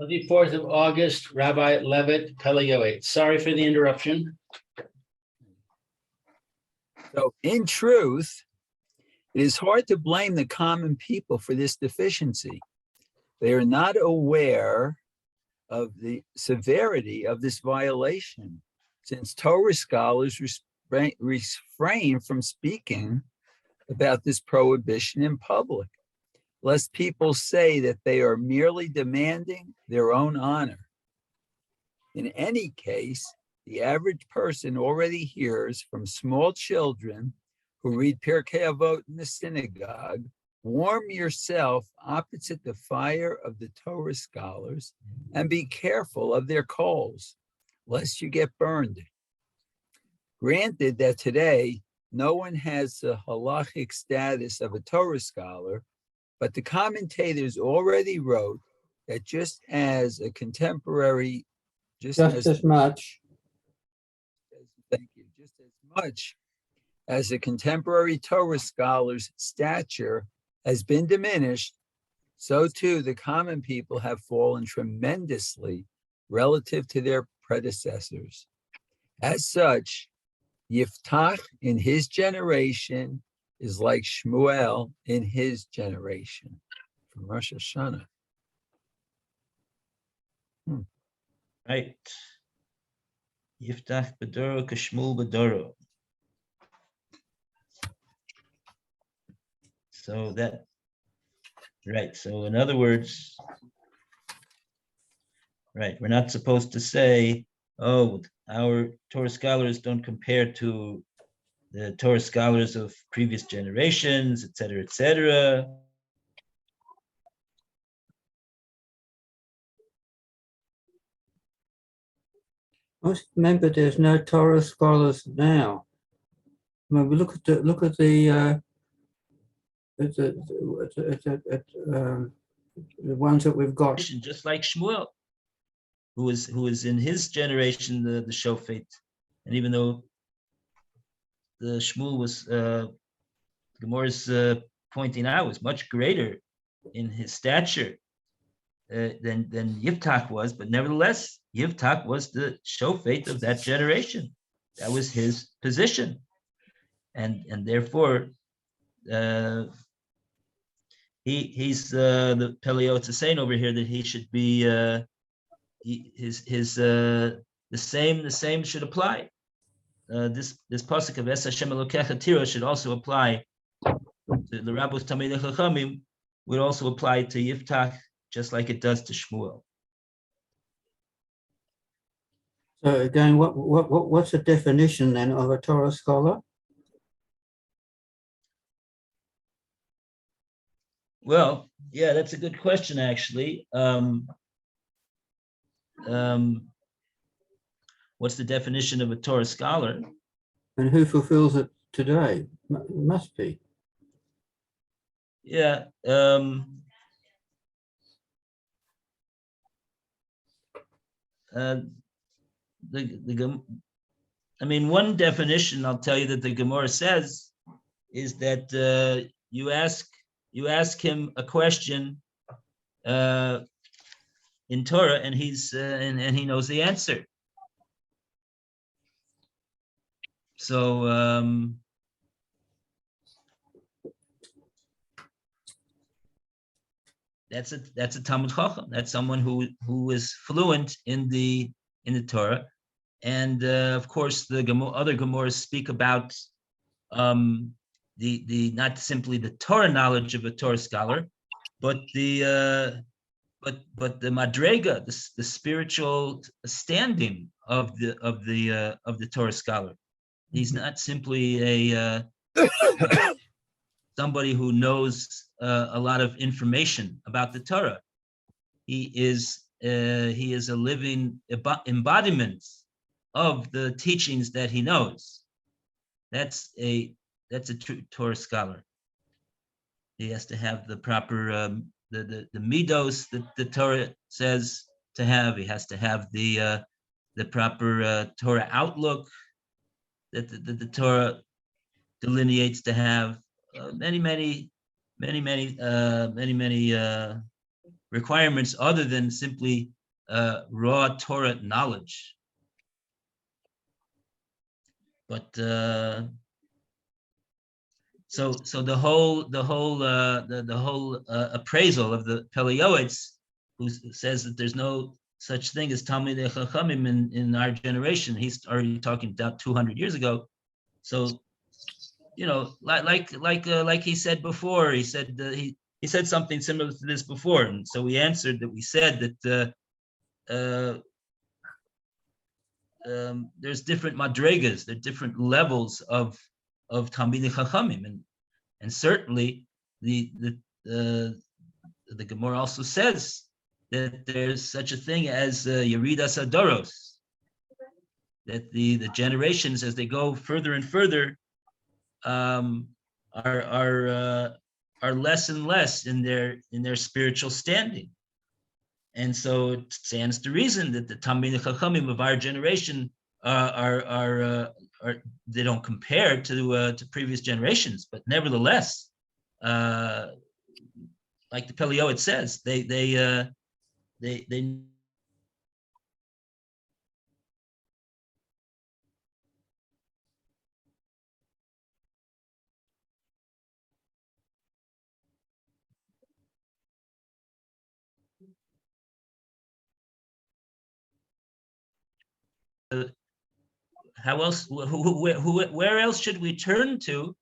24th of August, Rabbi Levitt, Pele Yoetz. Sorry for the interruption. So in truth, it is hard to blame the common people for this deficiency. They are not aware of the severity of this violation, since Torah scholars refrain from speaking about this prohibition in public, lest people say that they are merely demanding their own honor. In any case, the average person already hears from small children who read Pirkei Avot in the synagogue, warm yourself opposite the fire of the Torah scholars and be careful of their coals, lest you get burned. Granted that today, no one has the halachic status of a Torah scholar, but the commentators already wrote that just as a contemporary, just as much as a contemporary Torah scholar's stature has been diminished, so too the common people have fallen tremendously relative to their predecessors. As such, Yiftach in his generation is like Shmuel in his generation. From Rosh Hashanah. Right. Yiftach b'doro k'Shmuel b'doro. So that, right. So in other words, right, we're not supposed to say, oh, our Torah scholars don't compare to the Torah scholars of previous generations, et cetera, et cetera. Must remember there's no Torah scholars now. I mean, we look at the ones that we've got. Just like Shmuel, who is in his generation the Shofet, and even though the Shmuel was Gemara's pointing out was much greater in his stature than Yiftach was, but nevertheless, Yiftach was the Shofet of that generation. That was his position, and therefore he's the Pele Yoetz is saying over here that he should be the same should apply. This pasuk of Es Hashem Elokecha Tira should also apply to the Rabbos Talmidei Chachamim, would also apply to Yiftach just like it does to Shmuel. So again, what's the definition then of a Torah scholar? Well, yeah, that's a good question, actually. What's the definition of a Torah scholar? And who fulfills it today? It must be. Yeah. I mean, one definition I'll tell you that the Gemara says is that you ask him a question in Torah, and he's and he knows the answer. So that's a Talmud Chacham. That's someone who is fluent in the Torah, and of course the other Gemaras speak about the not simply the Torah knowledge of a Torah scholar, but the madrega, the spiritual standing of the Torah scholar. He's not simply a somebody who knows a lot of information about the Torah. He is a living embodiment of the teachings that he knows. That's a true Torah scholar. He has to have the proper the midos that the Torah says to have. He has to have the proper Torah outlook that the Torah delineates to have. Many requirements other than simply raw Torah knowledge. But so the whole appraisal of the Pele Yoetz, who says that there's no such thing as Talmidei Chachamim in our generation. He's already talking about 200 years ago. So, like he said before, he said he said something similar to this before, and so we answered that. We said that there's different madregas, there are different levels of Talmidei Chachamim, and certainly the Gemara also says that there's such a thing as Yeridas Adoros, that the generations, as they go further and further, are less and less in their spiritual standing. And so it stands to reason that the Talmidei Chachamim of our generation are they don't compare to previous generations, but nevertheless, like the Pele Yoetz says, they how else? Where else should we turn to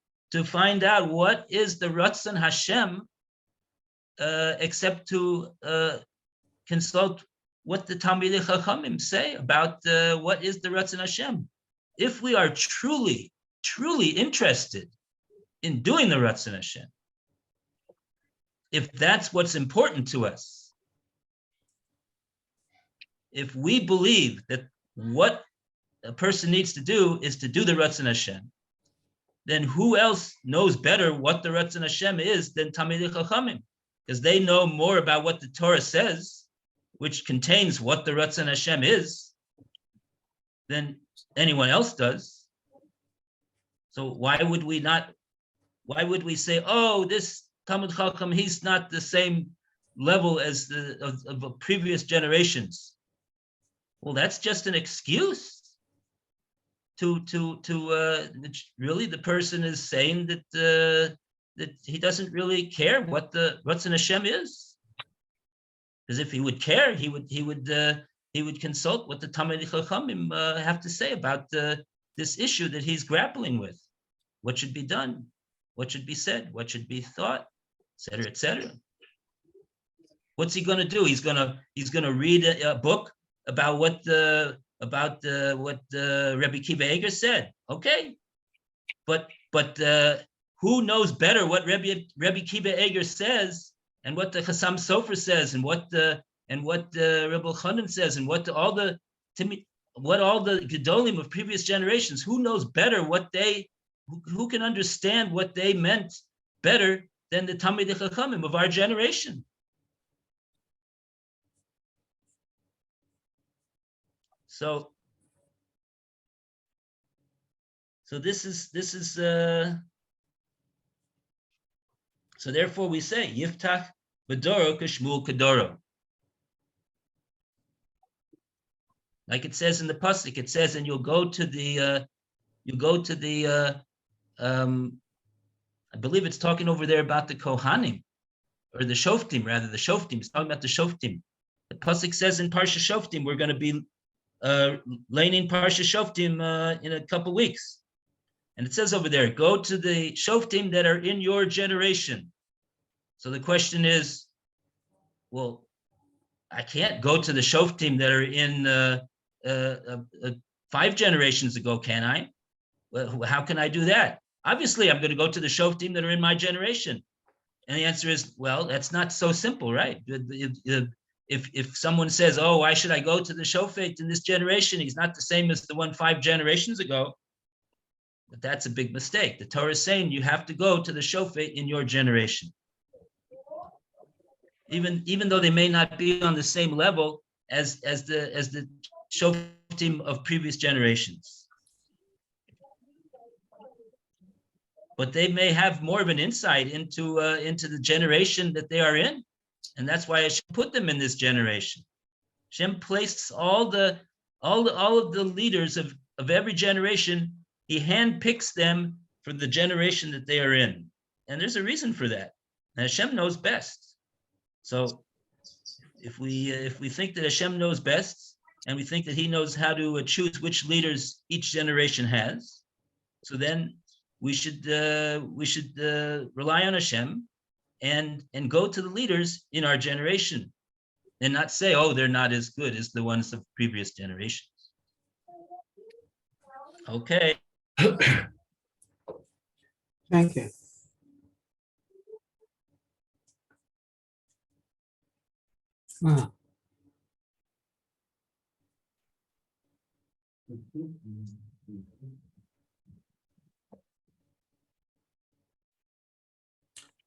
find out what is the Ratzon Hashem, except to consult what the Talmidei Chachamim say about what is the Ratzon Hashem? If we are truly interested in doing the Ratzon Hashem, if that's what's important to us, if we believe that what a person needs to do is to do the Ratzon Hashem, then who else knows better what the Ratzon Hashem is than Talmidei Chachamim? Because they know more about what the Torah says, which contains what the Ratzon Hashem is, than anyone else does. So why would we say, oh, this Talmid Chacham, he's not the same level as of previous generations? Well, that's just an excuse to really, the person is saying that he doesn't really care what the Ratzon Hashem is. Because if he would care, he would consult what the Talmidei Chachamim have to say about this issue that he's grappling with. What should be done? What should be said? What should be thought? Etc. Etc. What's he going to do? He's going to read a book about what Rebbe Kiva Eger said. Okay, but who knows better what Rebbe Kiva Eger says, and what the Chassam Sofer says, and what Rebbe Chanan says, and what all the Gedolim of previous generations? Who knows better who can understand what they meant better than the Talmidei Chachamim of our generation? So this is so therefore we say Yiftach B'doro K'Shmuel Kedoro. Like it says in the pasuk, it says, and you'll go to the I believe it's talking over there about the Kohanim, or the Shoftim, rather, the Shoftim. It's talking about the Shoftim. The pasuk says in Parsha Shoftim, we're going to be laning Parsha Shoftim in a couple weeks. And it says over there, go to the Shoftim that are in your generation. So the question is, well, I can't go to the Shoftim that are in 5 generations ago, can I? Well, how can I do that? Obviously, I'm going to go to the Shoftim that are in my generation. And the answer is, well, that's not so simple, right? If someone says, oh, why should I go to the Shofet in this generation? He's not the same as the one 5 generations ago. But that's a big mistake. The Torah is saying you have to go to the Shofet in your generation. Even though they may not be on the same level as the Shoftim of previous generations. But they may have more of an insight into the generation that they are in. And that's why Hashem put them in this generation. Hashem placed all of the leaders of every generation. He handpicks them for the generation that they are in. And there's a reason for that. And Hashem knows best. So if we think that Hashem knows best, and we think that he knows how to choose which leaders each generation has, so then we should rely on Hashem and go to the leaders in our generation and not say, oh, they're not as good as the ones of previous generations. Okay. Thank you.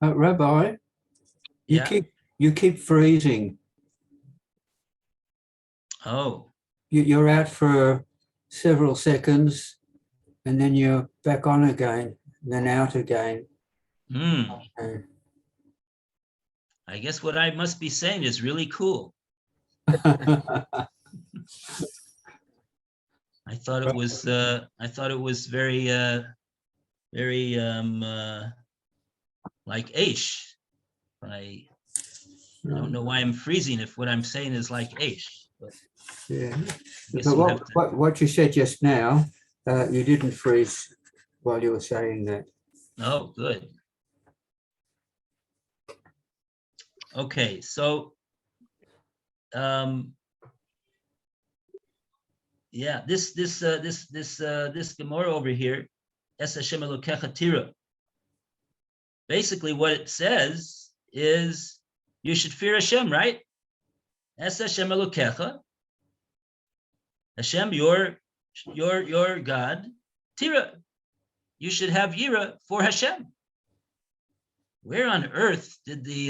Ah, Rabbi, Yeah. you keep freezing. Oh, You're out for several seconds, and then you're back on again, then out again. And I guess what I must be saying is really cool. I thought it was very like Aish. I don't know why I'm freezing if what I'm saying is like Aish. But Yeah. I guess But we'll have to- what you said just now, you didn't freeze while you were saying that. Oh, good. Okay, so yeah, this Gemara over here, Es Hashem Elokecha Tira. Basically, what it says is you should fear Hashem, right? Es Hashem Elokecha. Hashem, your God. Tira. You should have Yira for Hashem. Where on earth did the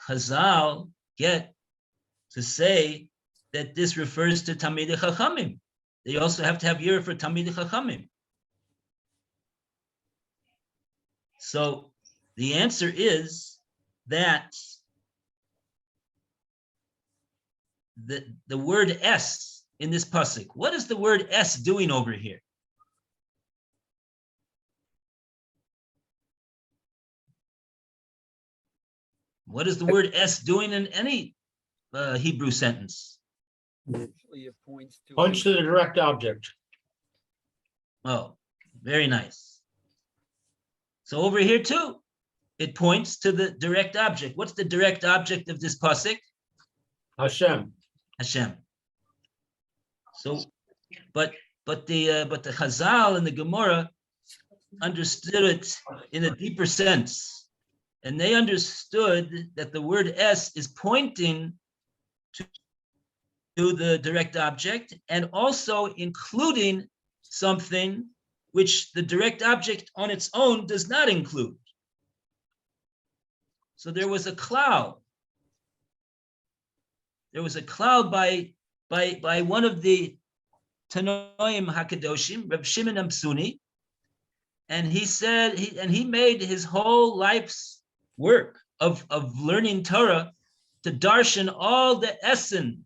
Chazal get to say that this refers to Talmidei Chachamim? They also have to have Yira for Talmidei Chachamim. So the answer is that the word es in this pasuk. What is the word es doing over here? What is the word es doing in any Hebrew sentence? Actually, it points to Points to the direct object. Oh, very nice. So over here too, it points to the direct object. What's the direct object of this pasuk? Hashem. Hashem. So, but the Chazal and the Gemara understood it in a deeper sense, and they understood that the word es is pointing to the direct object and also including something which the direct object on its own does not include. So there was a cloud. There was a cloud by one of the Tanoim Hakadoshim, Reb Shimon Amsuni, and he said he made his whole life's work of learning Torah to darshan all the essen.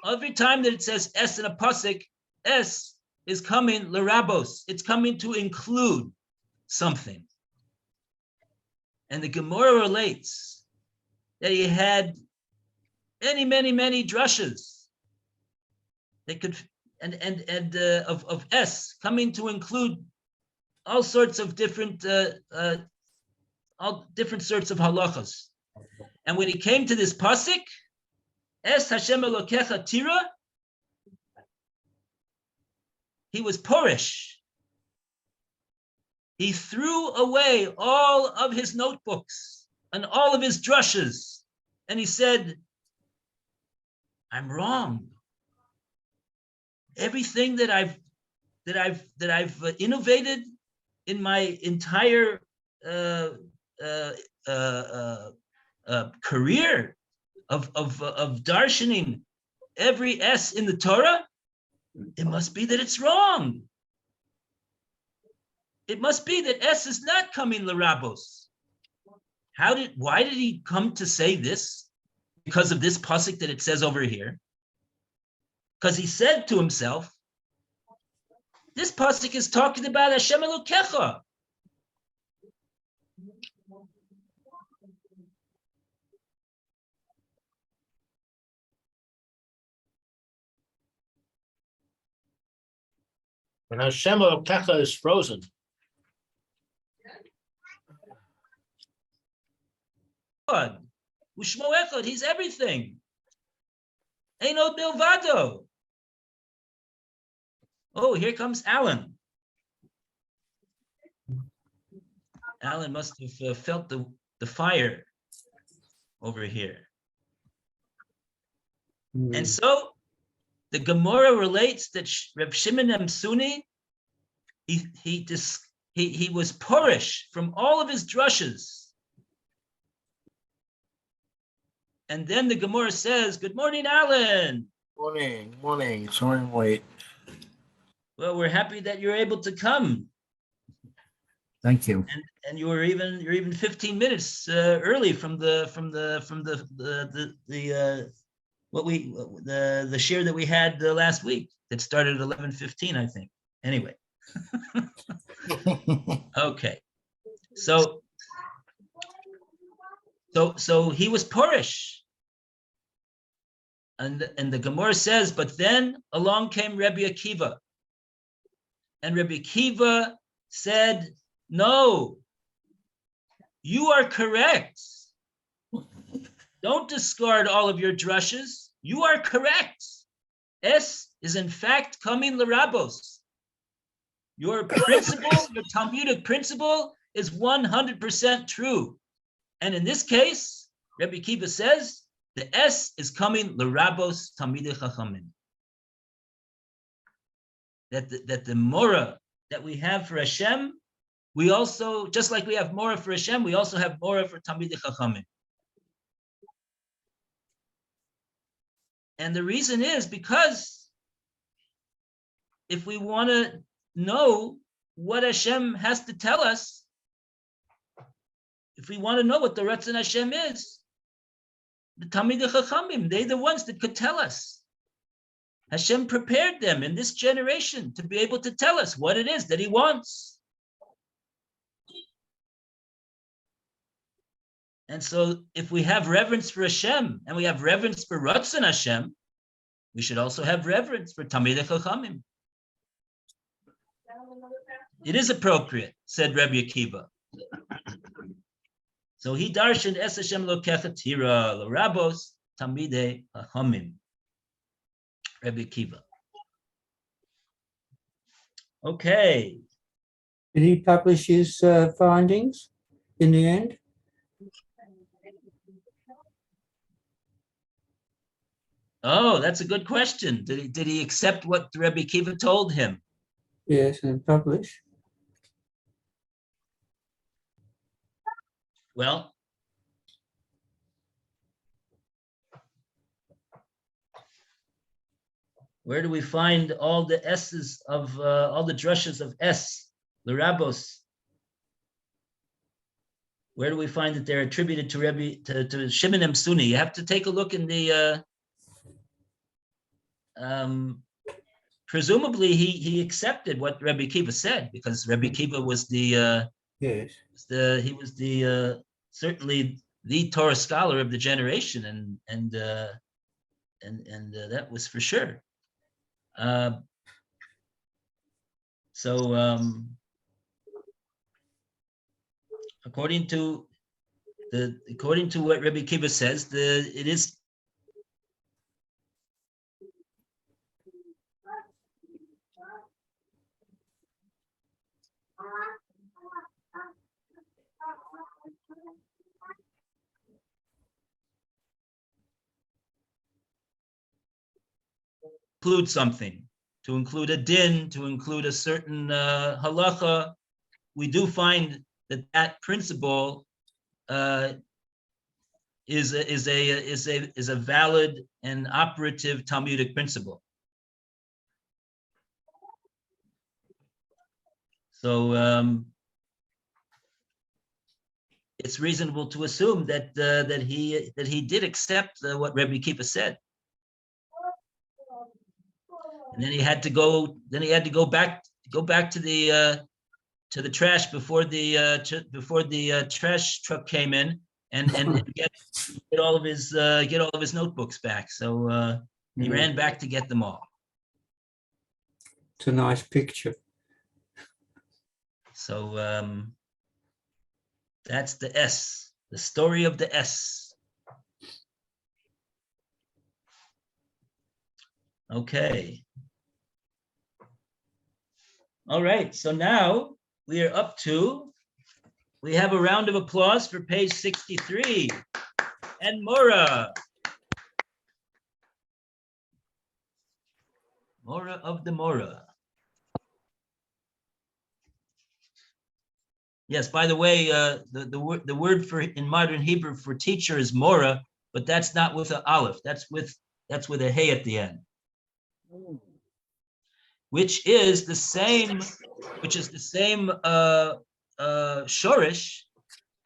Every time that it says es in a pasuk, es is coming lerabos. It's coming to include something. And the Gemara relates that he had many drushes. They could of es coming to include all sorts of different all different sorts of halachas. And when he came to this pasuk, es Hashem Elokecha Tira, he was porish. He threw away all of his notebooks and all of his drushes, and he said, I'm wrong. Everything that I've innovated in my entire career of darshaning every S in the Torah, it must be that it's wrong. It must be that S is not coming l'rabos. Why did he come to say this? Because of this pasuk that it says over here. Because he said to himself, this pasuk is talking about Hashem Elokecha. And Hashem Elokecha is frozen. God, Ushmo Echad, he's everything. Eino Bilvado. Oh, here comes Alan. Alan must have felt the fire over here. And so the Gemara relates that Reb Shimon Suni, he was porish from all of his drushes. And then the Gemara says, "Good morning, Alan." Morning. Sorry I'm late. Well, we're happy that you're able to come. Thank you. And you're even 15 minutes early from the share that we had last week that started at 11:15, I think. Anyway. Okay. So he was porish. And the Gemara says, but then along came Rabbi Akiva. And Rabbi Akiva said, no, you are correct. Don't discard all of your drushes. You are correct. Es is in fact coming l'rabos. Your principle, your Talmudic principle is 100% true. And in this case, Rabbi Akiva says, the S is coming l'rabos Talmidei Chachamim. That the Mora that we have for Hashem, we also, just like we have Mora for Hashem, we also have Mora for Talmidei Chachamim. And the reason is because if we want to know what Hashem has to tell us, if we want to know what the Ratzon Hashem is, the Talmidei Chachamim, they're the ones that could tell us. Hashem prepared them in this generation to be able to tell us what it is that he wants. And so if we have reverence for Hashem and we have reverence for Ratzon Hashem, we should also have reverence for Talmidei Chachamim. It is appropriate, said Rabbi Akiva. So he darshaned es Hashem Elokecha tira l'rabos Talmidei Chachamim. Rabbi Akiva. Okay. Did he publish his findings in the end? Oh, that's a good question. Did he accept what Rabbi Akiva told him? Yes, and publish. Well, where do we find all the S's of all the drushes of S, the Rabbos? Where do we find that they're attributed to Shimon Suni? You have to take a look in the. Presumably, he accepted what Rabbi Akiva said because Rabbi Akiva was Yes. he was certainly the Torah scholar of the generation, and that was for sure. According to what Rabbi Akiva says, it is. Include something, to include a din, to include a certain halacha. We do find that principle is a valid and operative Talmudic principle. So it's reasonable to assume that that he did accept what Rebbe Kippur said. And then he had to go. Then he had to go back to the trash before the trash truck came in and get all of his notebooks back. So he ran back to get them all. It's a nice picture. So that's the S, the story of the S. Okay. All right, so now we are up to, we have a round of applause for page 63 and Mora. Mora of the Mora. Yes, by the way, the word for in modern Hebrew for teacher is Mora, but that's not with an aleph. That's with a hey at the end, which is the same shorish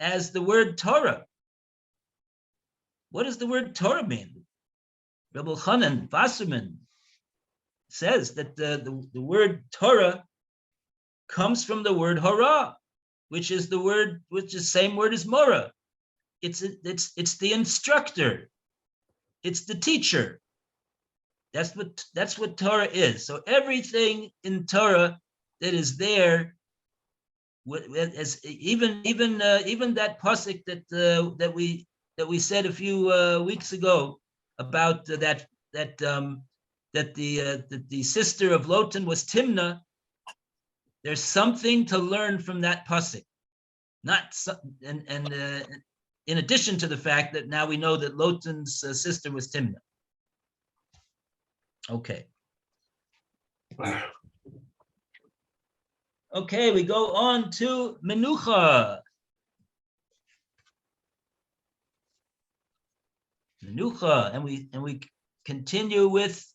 as the word Torah. What does the word Torah mean? Rebbe Chanan Wasserman says that the word Torah comes from the word hora, which is the same word as Mora. It's the instructor. It's the teacher. That's what Torah is. So everything in Torah that is there, as even that pasuk that we said a few weeks ago about that the sister of Lotan was Timnah. There's something to learn from that pasuk, in addition to the fact that now we know that Lotan's sister was Timnah. Okay. Okay, we go on to Menucha. Menucha, and we continue with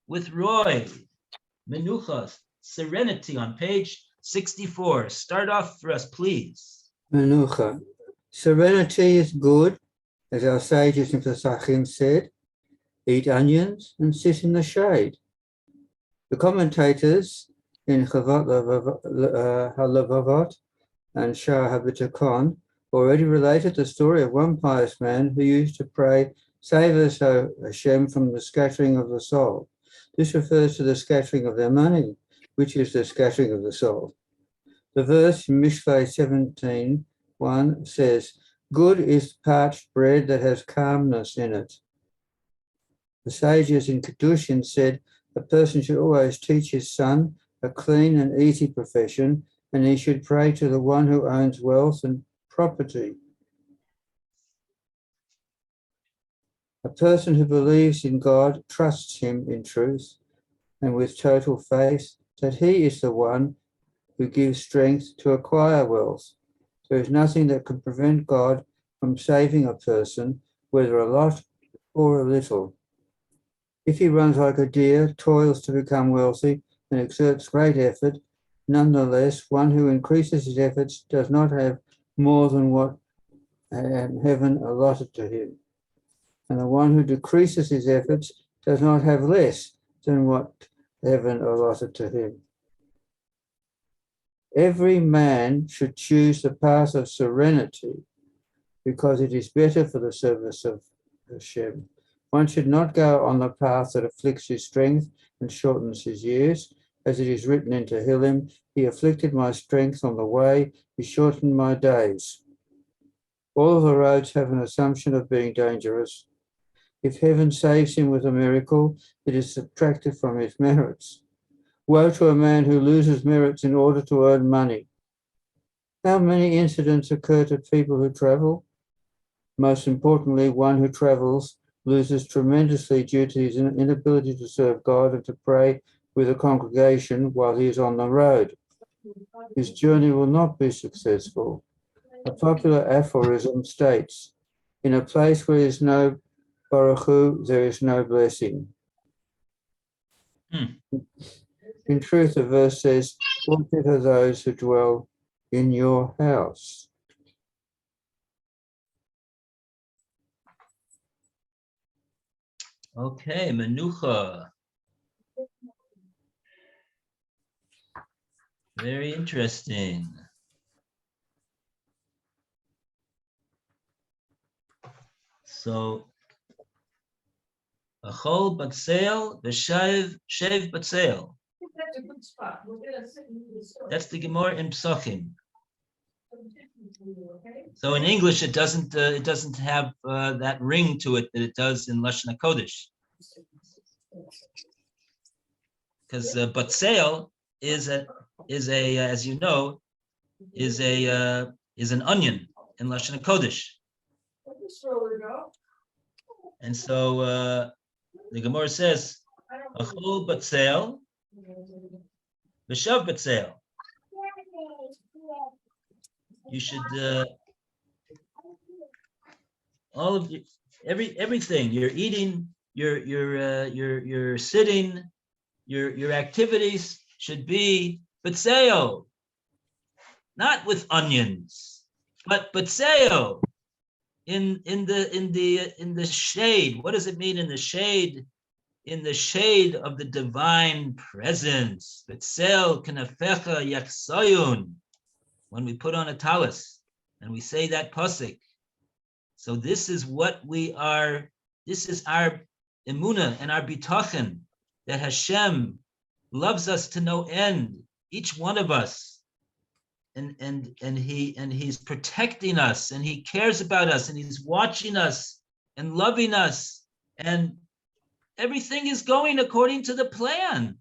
Roy. Menucha, serenity on page 64. Start off for us, please. Menucha. Serenity is good, as our sages in Pesachim said. Eat onions and sit in the shade. The commentators in Chavot HaLevavot and Shah HaBitachon already related the story of one pious man who used to pray, "Save us, O Hashem, from the scattering of the soul." This refers to the scattering of their money, which is the scattering of the soul. The verse in Mishlei 17:1 says, "Good is parched bread that has calmness in it." The sages in Kedushin said a person should always teach his son a clean and easy profession, and he should pray to the one who owns wealth and property. A person who believes in God trusts him in truth and with total faith that he is the one who gives strength to acquire wealth. There is nothing that can prevent God from saving a person, whether a lot or a little. If he runs like a deer, toils to become wealthy, and exerts great effort, nonetheless, one who increases his efforts does not have more than what heaven allotted to him. And the one who decreases his efforts does not have less than what heaven allotted to him. Every man should choose the path of serenity because it is better for the service of Hashem. One should not go on the path that afflicts his strength and shortens his years. As it is written in Tehillim, "He afflicted my strength on the way, he shortened my days." All of the roads have an assumption of being dangerous. If heaven saves him with a miracle, it is subtracted from his merits. Woe to a man who loses merits in order to earn money. How many incidents occur to people who travel? Most importantly, one who travels loses tremendously due to his inability to serve God and to pray with a congregation while he is on the road. His journey will not be successful. A popular aphorism states, "In a place where there is no Baruch Hu, there is no blessing." In truth, the verse says, "Blessed are those who dwell in your house." Okay, menucha. Very interesting. So, achol batseil, v'shav shev batseil. That's a good spot. We're gonna sit and read the story. That's the Gemara in Psachim. Okay? So in English, it doesn't have that ring to it that it does in Lashon HaKodesh. Because batseil is a as you know is an onion in Lashon HaKodesh. And so the Gemara says, achol batseil, v'shav batseil. You should all of you, everything you're eating, you're sitting, your activities should be batseil, not with onions, but batseil in the shade. What does it mean in the shade? In the shade of the divine presence. Batseil kanafecha yaksoyun. When we put on a talis and we say that pasuk. So this is what we are, this is our emunah and our bitachon, that Hashem loves us to no end, each one of us. And he's protecting us, and he cares about us, and he's watching us and loving us, and everything is going according to the plan,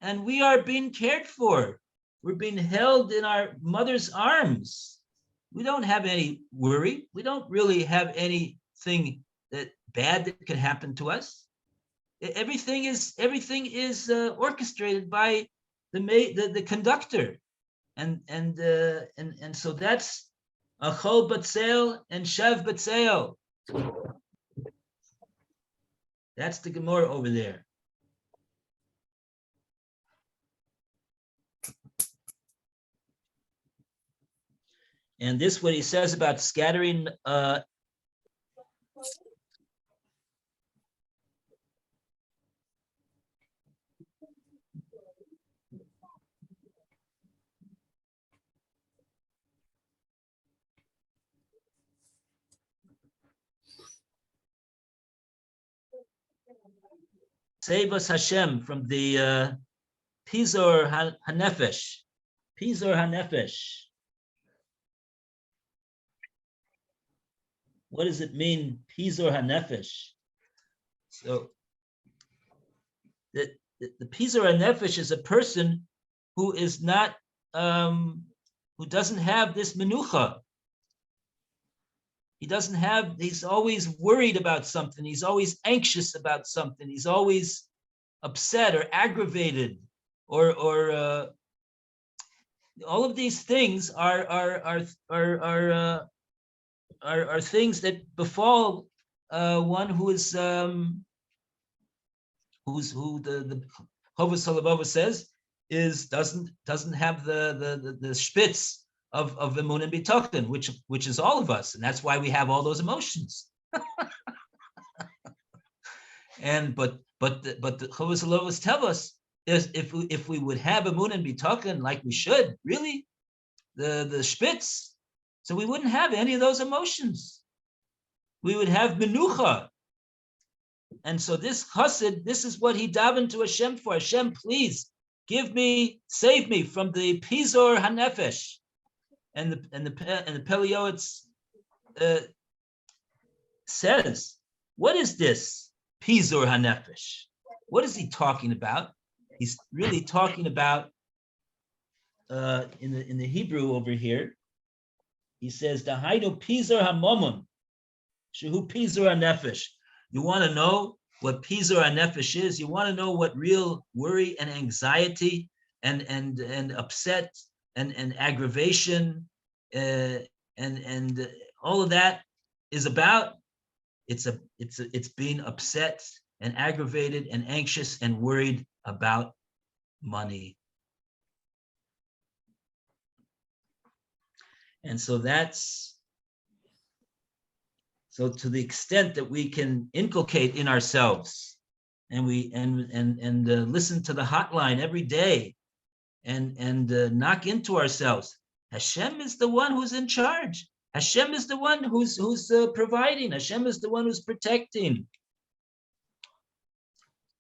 and we are being cared for. We're being held in our mother's arms. We don't have any worry. We don't really have anything that bad that could happen to us. Everything is orchestrated by the conductor, and so that's achol batseil and shev batseil. That's the Gemara over there. And this what he says about scattering save us Hashem from the Pizor HaNefesh. Pizor HaNefesh. What does it mean, Pizor HaNefesh? So the Pizor HaNefesh is a person who is not, who doesn't have this menucha. He's always worried about something. He's always anxious about something. He's always upset or aggravated, or all of these things are things that befall one who is who the Chovos Halevavos says doesn't have the spitz of emunah and bitachon, which is all of us, and that's why we have all those emotions. But the Chovos Halevavos tell us is if we would have emunah and bitachon like we should, really, the spitz, so we wouldn't have any of those emotions. We would have menucha. And so this chassid, this is what he davened to Hashem for. Hashem, please save me from the Pizor HaNefesh. And the Pele Yoetz says, what is this Pizor HaNefesh? What is he talking about? He's really talking about in the Hebrew over here. He says, "Dahainu Pizor HaMomon, shehu Pizor HaNefesh." You want to know what Pizor HaNefesh is? You want to know what real worry and anxiety and upset and aggravation and all of that is about? It's being upset and aggravated and anxious and worried about money. And so so to the extent that we can inculcate in ourselves and we listen to the hotline every day, and knock into ourselves. Hashem is the one who's in charge. Hashem is the one who's providing. Hashem is the one who's protecting.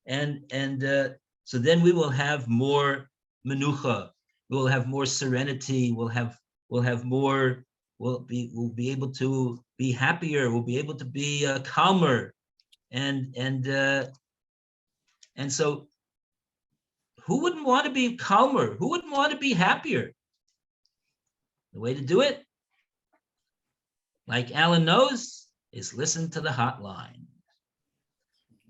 And so then we will have more menucha. We will have more serenity. We'll have more. We'll be able to be happier. We'll be able to be calmer, and so who wouldn't want to be calmer? Who wouldn't want to be happier? The way to do it, like Alan knows, is listen to the hotline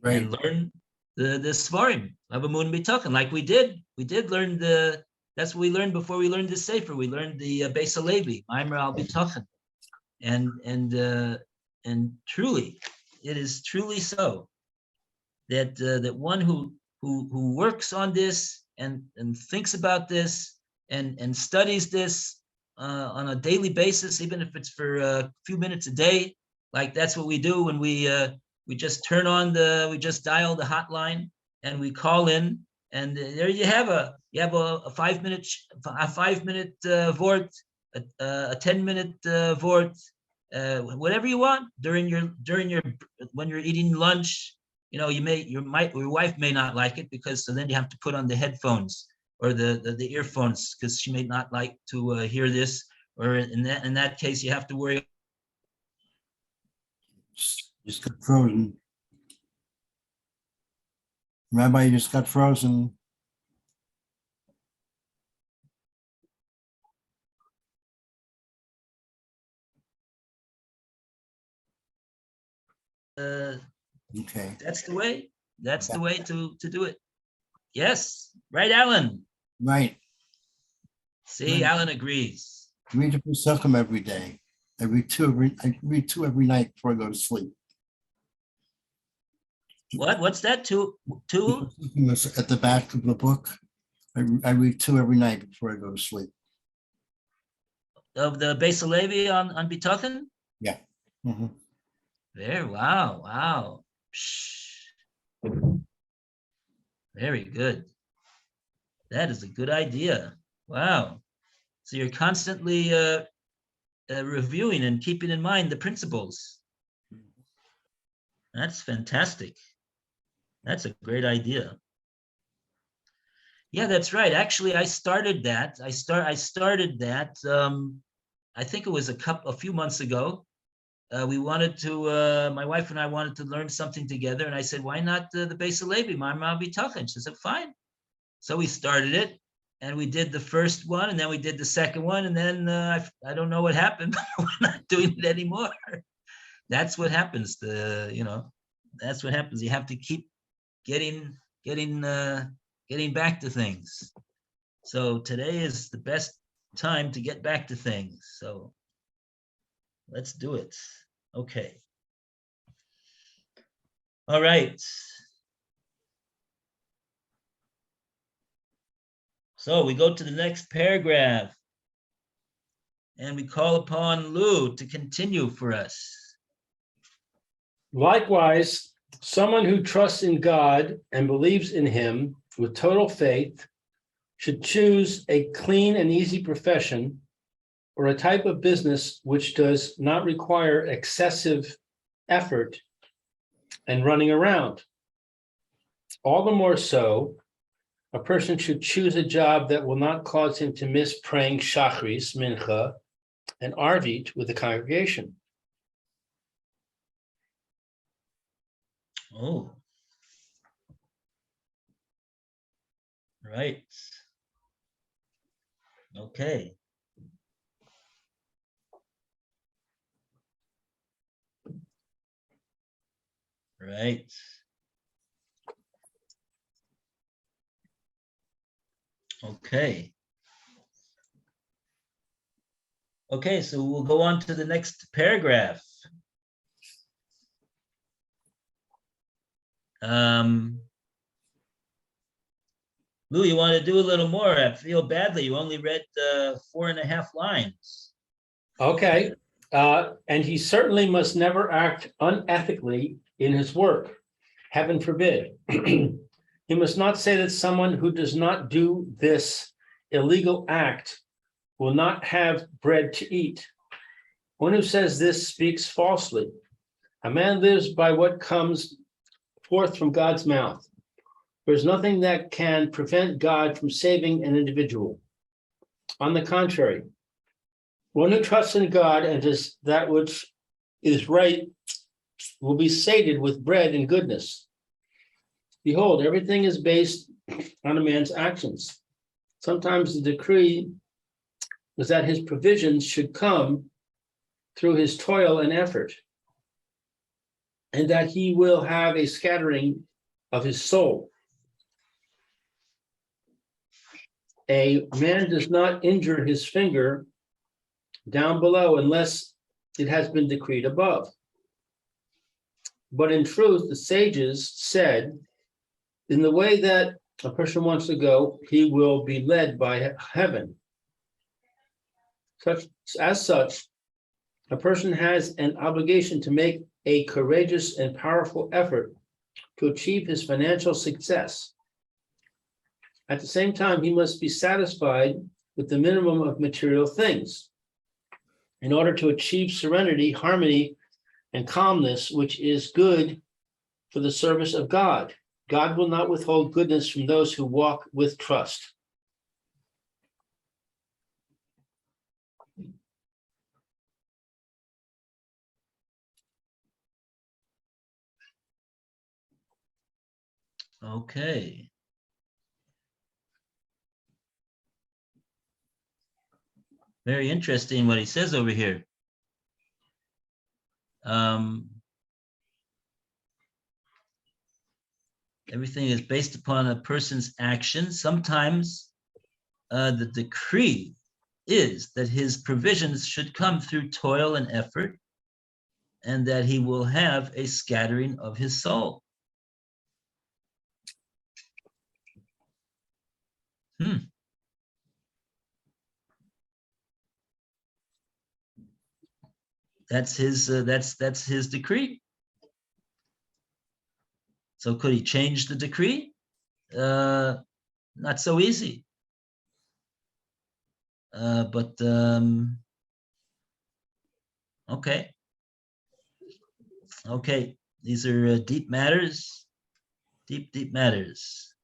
and learn the Svarim, Avamun B'Tachan, like we did. We did learn that's what we learned before we learned the Sefer. We learned the Beis HaLevi, Maimer al B'Tachan. And truly, it is truly so that one who works on this and thinks about this and studies this on a daily basis, even if it's for a few minutes a day, like that's what we do when we just we just dial the hotline and we call in, and there you have a 5-minute vort, a 10-minute vort, whatever you want during your when you're eating lunch. You know, your wife may not like it, because so then you have to put on the headphones or the earphones, because she may not like to hear this, or in that case you have to worry. Just got frozen. Rabbi, you just got frozen. Okay. That's the way. That's the way to do it. Yes, right, Alan. Right. See, Right. Alan agrees. Read the Pesukim every day. I read two every night before I go to sleep. What's that? Two? Pesukim is at the back of the book. I read 2 every night before I go to sleep. Of the Beis HaLevi on B'Tachan? Yeah. Mhm. There, wow. Very good. That is a good idea. Wow. So you're constantly reviewing and keeping in mind the principles. That's fantastic. That's a great idea. Yeah, that's right. Actually, I started that. I started that. I think it was a few months ago. We wanted to. My wife and I wanted to learn something together, and I said, "Why not the Beis HaLevi, Ma'amar B'Tachan?" She said, "Fine." So we started it, and we did the first one, and then we did the second one, and then I don't know what happened. We're not doing it anymore. That's what happens. That's what happens. You have to keep getting back to things. So today is the best time to get back to things. So let's do it. Okay. All right. So we go to the next paragraph, and we call upon Lou to continue for us. Likewise, someone who trusts in God and believes in him with total faith should choose a clean and easy profession, or a type of business which does not require excessive effort and running around. All the more so, a person should choose a job that will not cause him to miss praying Shachris, Mincha, and Arvit with the congregation. Oh. Right. Okay. Right. Okay. Okay, so we'll go on to the next paragraph. Lou, you want to do a little more? I feel badly. You only read 4.5 lines. Okay, and he certainly must never act unethically in his work. Heaven forbid. He must not say that someone who does not do this illegal act will not have bread to eat. One who says this speaks falsely. A man lives by what comes forth from God's mouth. There is nothing that can prevent God from saving an individual. On the contrary, one who trusts in God and does that which is right will be sated with bread and goodness. Behold, everything is based on a man's actions. Sometimes the decree was that his provisions should come through his toil and effort, and that he will have a scattering of his soul. A man does not injure his finger down below unless it has been decreed above. But in truth, the sages said, in the way that a person wants to go, he will be led by heaven. As such, a person has an obligation to make a courageous and powerful effort to achieve his financial success. At the same time, he must be satisfied with the minimum of material things in order to achieve serenity, harmony, and calmness, which is good for the service of God. God will not withhold goodness from those who walk with trust. Okay. Very interesting what he says over here. Everything is based upon a person's actions. Sometimes the decree is that his provisions should come through toil and effort, and that he will have a scattering of his soul. That's his decree. So could he change the decree? Not so easy. But okay. Okay, these are deep matters, deep matters.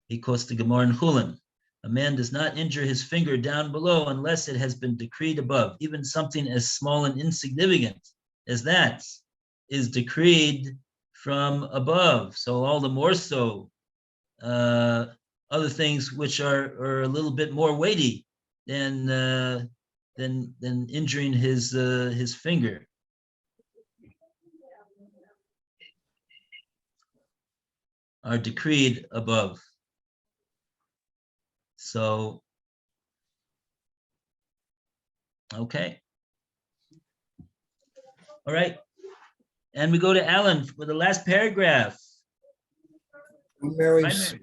He quotes the Gemara in Chulin. A man does not injure his finger down below unless it has been decreed above. Even something as small and insignificant as that is decreed from above. So all the more so, other things which are a little bit more weighty than injuring his finger. Are decreed above. So, okay. All right. And we go to Alan for the last paragraph. The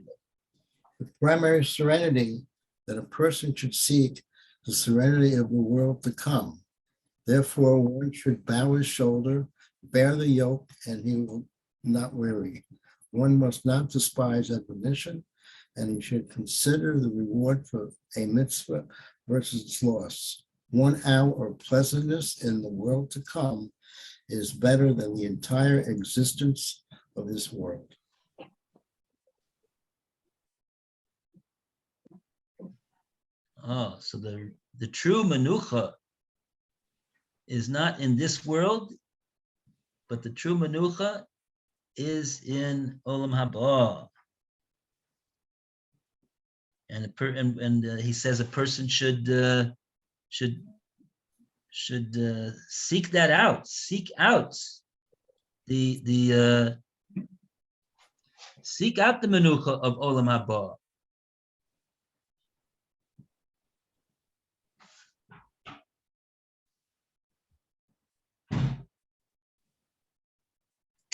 primary serenity that a person should seek, the serenity of the world to come. Therefore, one should bow his shoulder, bear the yoke, and he will not weary. One must not despise admonition, and he should consider the reward for a mitzvah versus its loss. 1 hour of pleasantness in the world to come is better than the entire existence of this world. Oh, so the true menucha is not in this world, but the true menucha is in Olam Haba. And he says a person should seek that out. Seek out the menucha of Olam Haba.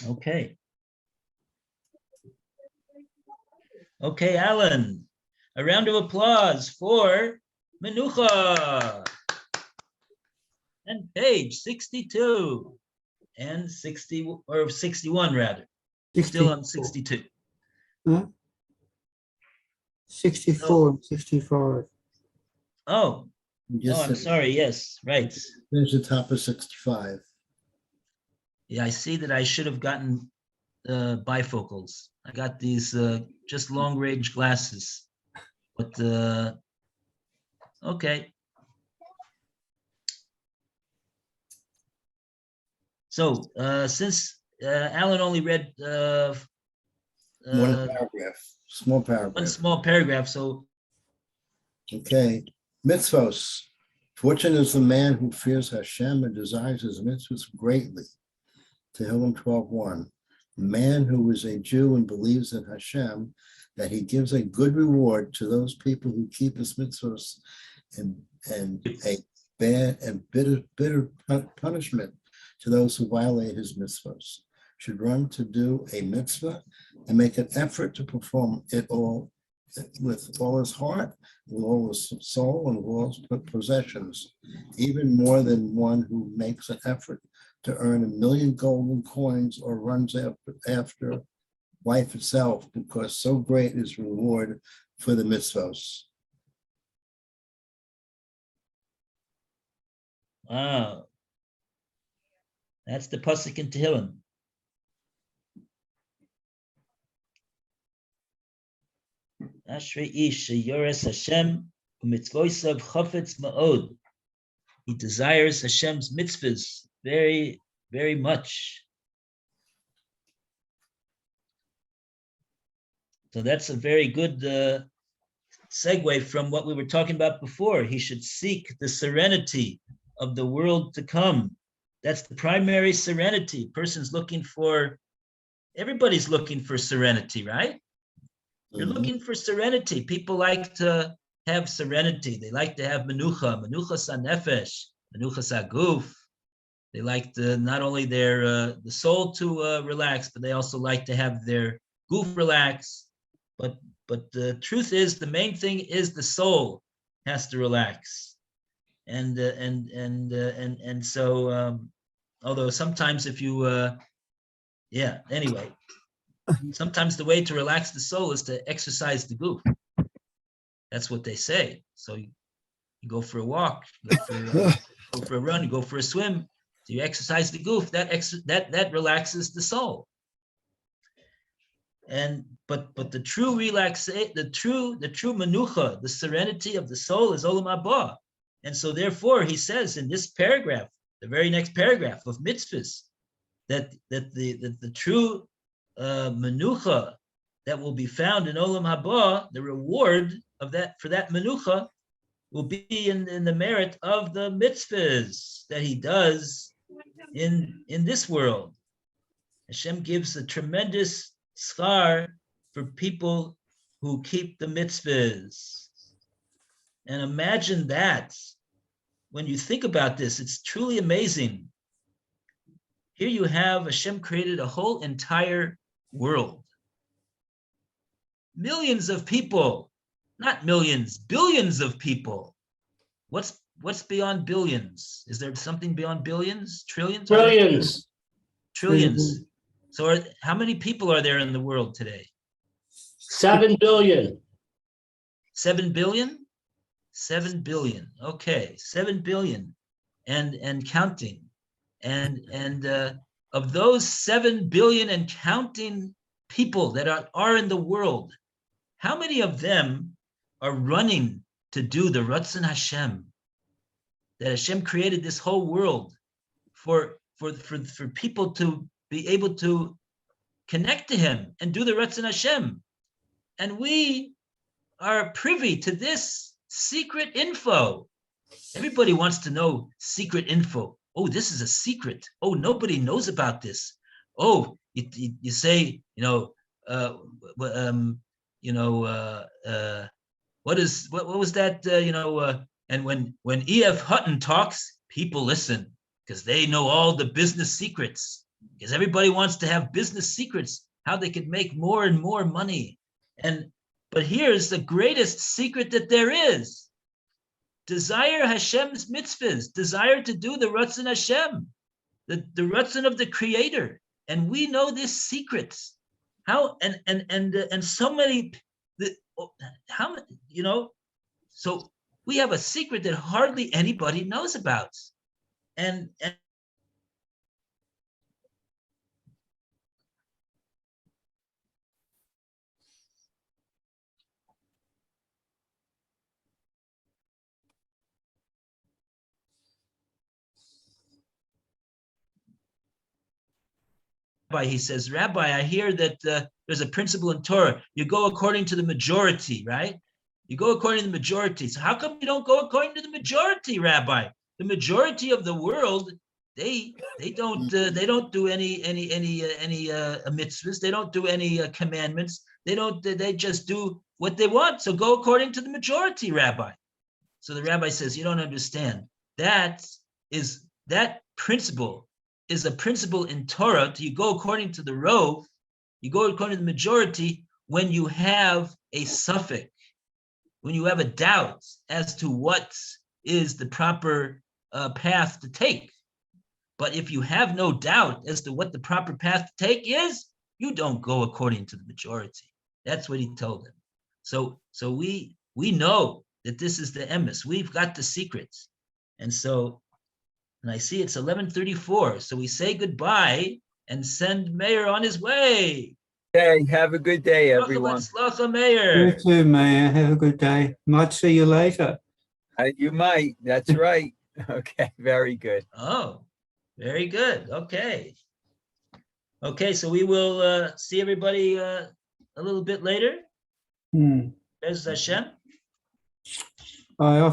Okay. Okay, Alan. A round of applause for Menucha. And page 62. and 60 or 61 rather. Still on 62. Huh? 64 and 65. Oh, Just I'm sorry. Yes, right. finish the top of 65. Yeah, I see that I should have gotten bifocals. I got these just long range glasses, but okay. So since Alan only read One paragraph, small one paragraph. small paragraph, so Okay. Mitzvos. Fortunate is the man who fears Hashem and desires his mitzvahs greatly. Tehillim 12:1. The man who is a Jew and believes in Hashem, that he gives a good reward to those people who keep his mitzvahs, and a bad and bitter punishment to those who violate his mitzvahs. Should run to do a mitzvah and make an effort to perform it all with all his heart, with all his soul, and with all his possessions, even more than one who makes an effort to earn 1,000,000 golden coins or runs after life itself, because so great is reward for the mitzvos. wow, that's the pasuk in Tehillim. Ashrei ish sheyores Hashem u'mitzvosav chafetz ma'od. He desires Hashem's mitzvahs very, very much. So that's a very good segue from what we were talking about before. He should seek the serenity of the world to come. That's the primary serenity. Person's looking for, everybody's looking for serenity, right? You're looking for serenity. People like to have serenity. They like to have menucha, menuchas hanefesh, menuchas haguf. They like to not only their the soul to relax, but they also like to have their goof relax. But the truth is, the main thing is the soul has to relax, and so although sometimes if you yeah, anyway, sometimes the way to relax the soul is to exercise the goof. That's what they say. So you go for a walk, you go for a run, you go for a swim. So you exercise the goof. That relaxes the soul. And but the true the true menucha, the serenity of the soul is olam haba. And so therefore he says in this paragraph, the very next paragraph of mitzvahs, that the true menucha that will be found in olam haba, the reward of that for that menucha will be in the merit of the mitzvahs that he does in this world. Hashem gives a tremendous schar for people who keep the mitzvahs. And imagine that. When you think about this, it's truly amazing. Here you have Hashem created a whole entire world. Millions of people, not millions, billions of people. What's beyond billions? Is there something beyond billions? Trillions? Trillions. Trillions. So how many people are there in the world today? 7 billion. 7 billion? 7 billion. Okay, 7 billion and counting. And of those 7 billion and counting people that are in the world, how many of them are running to do the Ratzon Hashem? That Hashem created this whole world for people to be able to connect to him and do the Ratzon Hashem. And we are privy to this secret info. Everybody wants to know secret info. Oh, this is a secret. Oh, nobody knows about this. Oh, you say, what was that, and when E.F. Hutton talks, people listen because they know all the business secrets, because everybody wants to have business secrets, how they could make more and more money. But here's the greatest secret that there is. Desire Hashem's mitzvahs, desire to do the Ratzon Hashem. the Ratzon of the Creator, and we know this secrets. How and so many, how so we have a secret that hardly anybody knows about, and he says, Rabbi, I hear that there's a principle in Torah. You go according to the majority, right? You go according to the majority. So how come you don't go according to the majority, Rabbi? The majority of the world, they don't do any mitzvahs. They don't do any commandments. They just do what they want. So go according to the majority, Rabbi. So the rabbi says, you don't understand. That principle is a principle in Torah. You go according to the rov, you go according to the majority when you have a suffix, when you have a doubt as to what is the proper path to take. But if you have no doubt as to what the proper path to take is, you don't go according to the majority. That's what he told them. So we know that this is the emes. We've got the secrets. And I see it's 11:34. So we say goodbye and send Meir on his way. Okay, have a good day, everyone. Meir. You too, Mayor. Have a good day. Might see you later. You might, that's right. Okay, very good. Oh, very good. Okay. Okay, so we will see everybody a little bit later. Hmm. There's Hashem. I often